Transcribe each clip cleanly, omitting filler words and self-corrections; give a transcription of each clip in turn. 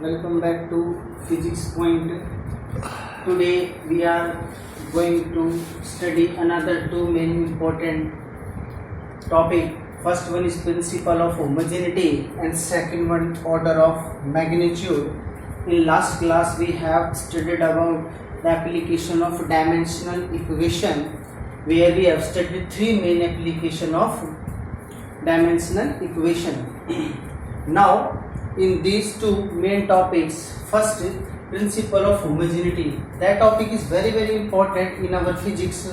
welcome back to Physics Point. Today we are going to study another two main important topic. First one is principle of homogeneity and second one order of magnitude. In last class we have studied about the application of dimensional equation, where we have studied three main application of dimensional equation. Now in these two main topics, first principle of homogeneity. That topic is very important in our physics.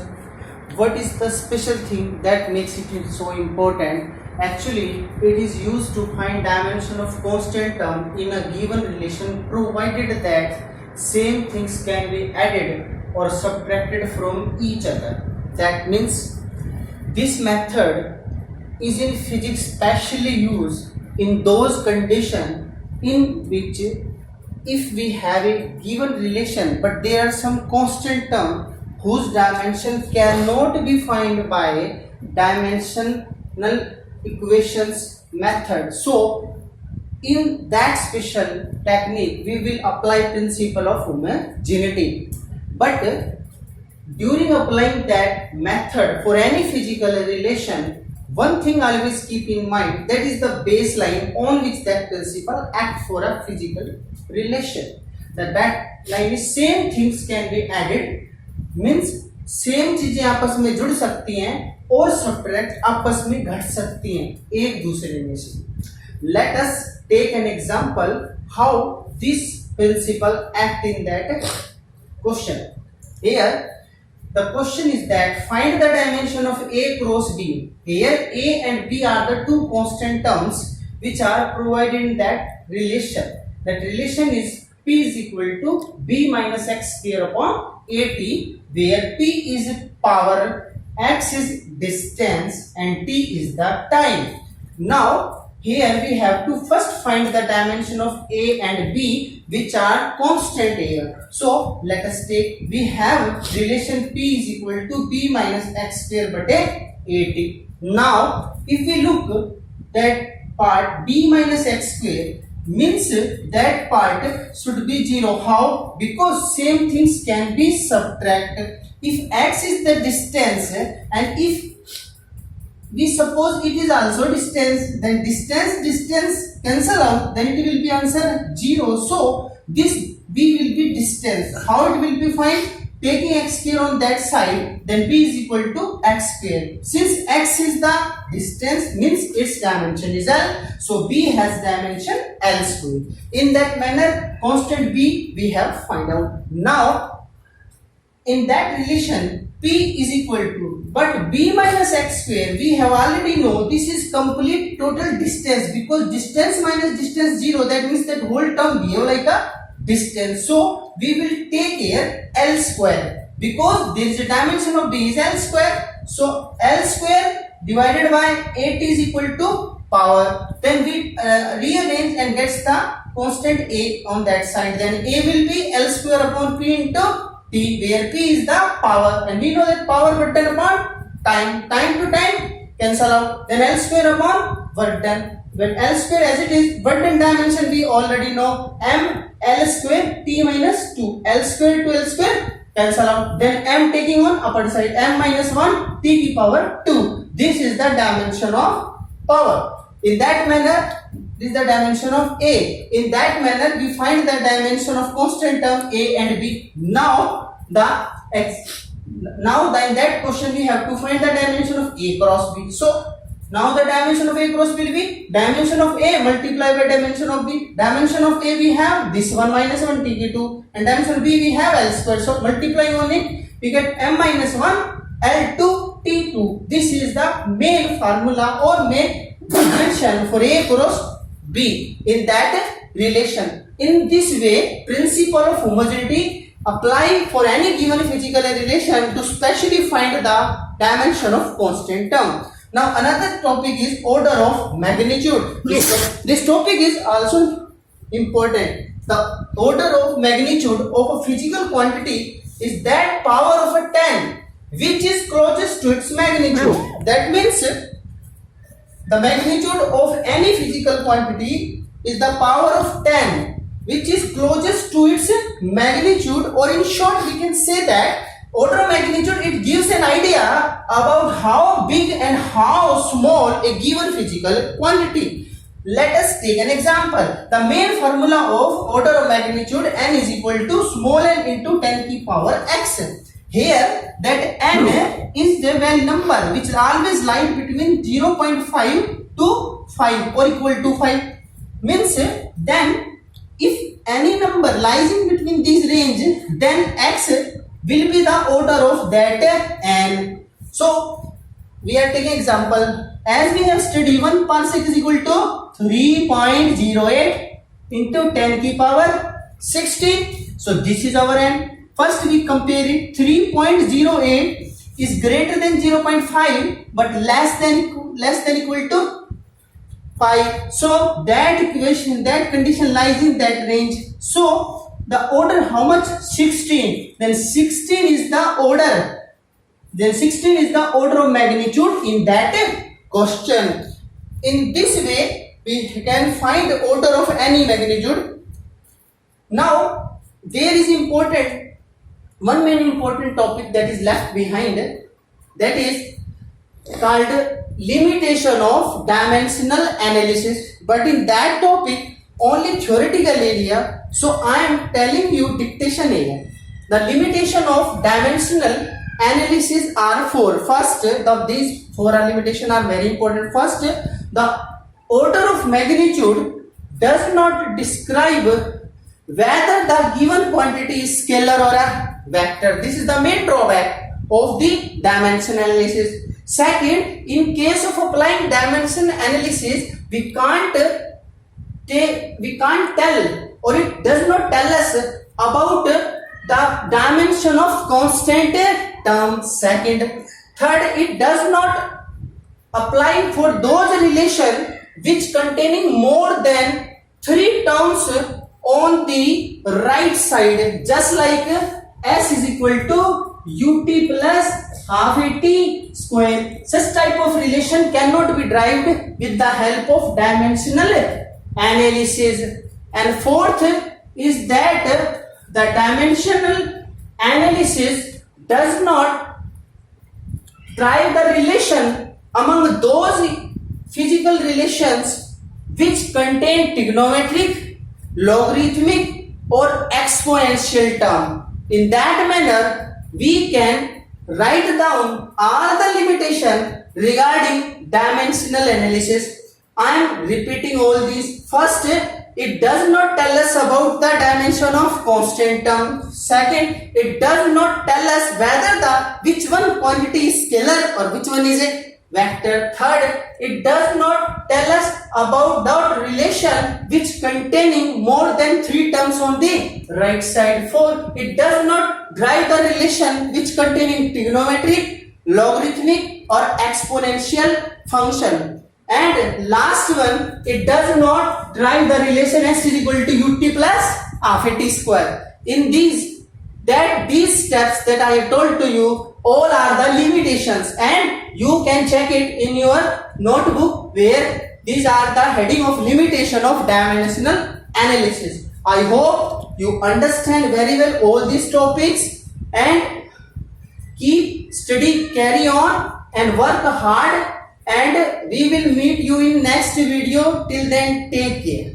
What is the special thing that makes it so important? Actually, it is used to find dimension of constant term in a given relation, provided that same things can be added or subtracted from each other. That means this method is in physics specially used in those conditions in which if we have a given relation but there are some constant term whose dimension cannot be found by dimensional equations method. So in that special technique we will apply principle of homogeneity. But during applying that method for any physical relation, one thing always keep in mind, that is the baseline on which that principle act for a physical relation. That line is same things can be added, means same चीजें आपस में जुड़ सकती हैं और subtract आपस में घट सकती हैं एक दूसरे में से. Let us take an example how this principle act in that question. Here the question is that find the dimension of A cross B. Here A and B are the two constant terms which are provided in that relation. That relation is P is equal to B minus X square upon AT, where P is power, X is distance and T is the time. Now here we have to first find the dimension of A and B, which are constant here. So let us take, we have relation P is equal to B minus X square by AT. Now if we look that part B minus X square, means that part should be 0. How? Because same things can be subtracted. If X is the distance and if we suppose it is also distance, then distance cancel out, then it will be answer 0. So this B will be distance. How it will be found? Taking X square on that side, then B is equal to X square. Since X is the distance, means its dimension is L, so B has dimension L square. In that manner, constant B we have find out. Now in that relation P is equal to, but B minus X square we have already know this is complete total distance, because distance minus distance 0, that means that whole term behave like a distance. So we will take here L square, because there is a dimension of B is L square. So L square divided by AT is equal to power. Then we rearrange and gets the constant A on that side. Then A will be L square upon P into T, where P is the power, and we know that power work done upon time. Time to time cancel out. Then L square upon work done. When L square as it is, work done dimension we already know, M L square T minus 2. L square to L square cancel out. Then M taking on upper side, M minus 1 T to power 2. This is the dimension of power. In that manner, this is the dimension of A. In that manner, we find the dimension of constant term A and B. Now in that question we have to find the dimension of A cross B. So now the dimension of A cross B will be dimension of A multiplied by dimension of B. Dimension of A we have this one minus 1 T2, and dimension of B we have L square. So multiplying on it we get M minus 1 L2 T2. This is the main formula or main relation for A cross B in that relation. In this way, principle of homogeneity apply for any given physical relation to specially find the dimension of constant term. Now another topic is order of magnitude. This topic is also important. The order of magnitude of a physical quantity is that power of a 10 which is closest to its magnitude. That means the magnitude of any physical quantity is the power of 10 which which is closest to its magnitude, or in short we can say that order of magnitude, it gives an idea about how big and how small a given physical quantity. Let us take an example. The main formula of order of magnitude n is equal to small n into 10 to the power x. Here that n is the value number which always lies between 0.5 to 5 or equal to 5. Means then if any number lies in between this range, then x will be the order of that n. So we are taking example. As we have studied, 1 parsec is equal to 3.08 into 10 to the power 16. So this is our n. First we compare it. 3.08 is greater than 0.5 but less than equal to 5. So that equation, that condition lies in that range. So the order how much? 16. Then 16 is the order. Then 16 is the order of magnitude in that question. In this way we can find the order of any magnitude. Now there is one main important topic that is left behind, that is called limitation of dimensional analysis. But in that topic only theoretical area, so I am telling you dictation area. The limitation of dimensional analysis are four. First, these four limitation are very important. First, the order of magnitude does not describe whether the given quantity is scalar or a vector. This is the main drawback of the dimension analysis. Second, in case of applying dimension analysis, we can't tell, or it does not tell us about the dimension of constant term. Second, third, it does not apply for those relations which containing more than 3 terms on the right side, just like s is equal to ut plus half a t square. Such type of relation cannot be derived with the help of dimensional analysis. And fourth is that the dimensional analysis does not drive the relation among those physical relations which contain trigonometric, logarithmic or exponential term. In that manner, we can write down all the limitation regarding dimensional analysis. I am repeating all these. First, it does not tell us about the dimension of constant term. Second, it does not tell us whether which one quantity is scalar or which one is a vector. Third, it does not tell us about the relation which containing more than 3 terms on the right side. Fourth, it does not drive the relation which containing trigonometric, logarithmic or exponential function. And last one, it does not drive the relation s is equal to ut plus half a t square. In these steps that I have told to you, all are the limitations, and you can check it in your notebook where these are the heading of limitation of dimensional analysis. I hope you understand very well all these topics, and keep study, carry on and work hard, and we will meet you in next video. Till then, take care.